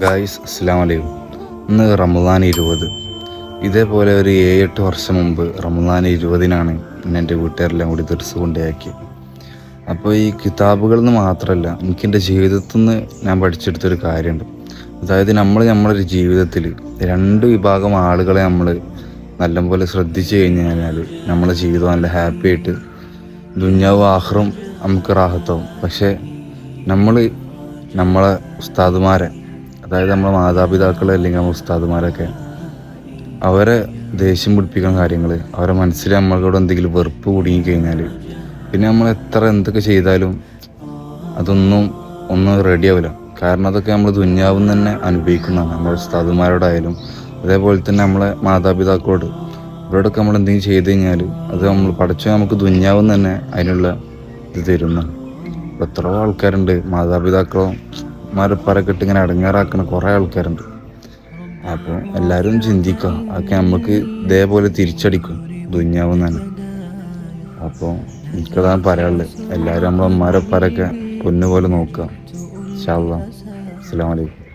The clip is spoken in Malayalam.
ഗായ്സ് അസ്സലാമു അലൈക്കും. ഇന്ന് റമദാൻ 20. ഇതേപോലെ ഒരു 7-8 വർഷം മുമ്പ് റമദാൻ 20-നാണ് എൻ്റെ വീട്ടുകാരെല്ലാം കൂടി ദർസ് കൊണ്ടേയാക്കി. അപ്പോൾ ഈ കിതാബുകളിൽ നിന്ന് മാത്രമല്ല, എനിക്ക് എൻ്റെ ജീവിതത്തിൽ നിന്ന് ഞാൻ പഠിച്ചെടുത്തൊരു കാര്യമുണ്ട്. അതായത് നമ്മളൊരു ജീവിതത്തിൽ 2 വിഭാഗം ആളുകളെ നമ്മൾ നല്ലപോലെ ശ്രദ്ധിച്ചു കഴിഞ്ഞാൽ നമ്മളെ ജീവിതം നല്ല ഹാപ്പി ആയിട്ട് ദുനിയാവും ആഖിറവും നമുക്ക് റാഹത്താവും. പക്ഷേ നമ്മളെ ഉസ്താദുമാരെ, അതായത് നമ്മളെ മാതാപിതാക്കളെ അല്ലെങ്കിൽ നമ്മുടെ ഉസ്താദുമാരൊക്കെ അവരെ ദേഷ്യം പിടിപ്പിക്കുന്ന കാര്യങ്ങൾ, അവരെ മനസ്സിൽ നമ്മളോട് എന്തെങ്കിലും വെറുപ്പ് കുടുങ്ങിക്കഴിഞ്ഞാൽ പിന്നെ നമ്മൾ എന്തൊക്കെ ചെയ്താലും ഒന്നും റെഡിയാവില്ല. കാരണം അതൊക്കെ നമ്മൾ ദുനിയാവിൽ നിന്ന് തന്നെ അനുഭവിക്കുന്നതാണ്. നമ്മുടെ ഉസ്താദുമാരോടായാലും അതേപോലെ തന്നെ നമ്മളെ മാതാപിതാക്കളോട്, ഇവരോടൊക്കെ നമ്മൾ എന്തെങ്കിലും ചെയ്ത് കഴിഞ്ഞാൽ അത് നമ്മൾ പഠിച്ചു നമുക്ക് ദുനിയാവിൽ നിന്ന് തന്നെ അതിനുള്ള ഇത് തരുന്നതാണ്. അപ്പോൾ എത്രയോ ആൾക്കാരുണ്ട് മാതാപിതാക്കളോ മാരപ്പറൊക്കെ ഇങ്ങനെ അടങ്ങാറാക്കുന്ന കുറേ ആൾക്കാരുണ്ട്. അപ്പോൾ എല്ലാവരും ചിന്തിക്കുക, അതൊക്കെ നമുക്ക് ഇതേപോലെ തിരിച്ചടിക്കും ദുനിയാവും തന്നെ. അപ്പോൾ എനിക്കതാണ് പറയാനുള്ളത്. എല്ലാവരും നമ്മളെ അമ്മാരപ്പറൊക്കെ പൊന്നുപോലെ നോക്കുക. ഇൻഷാ അല്ലാഹ്. അസ്സലാമു അലൈക്കും.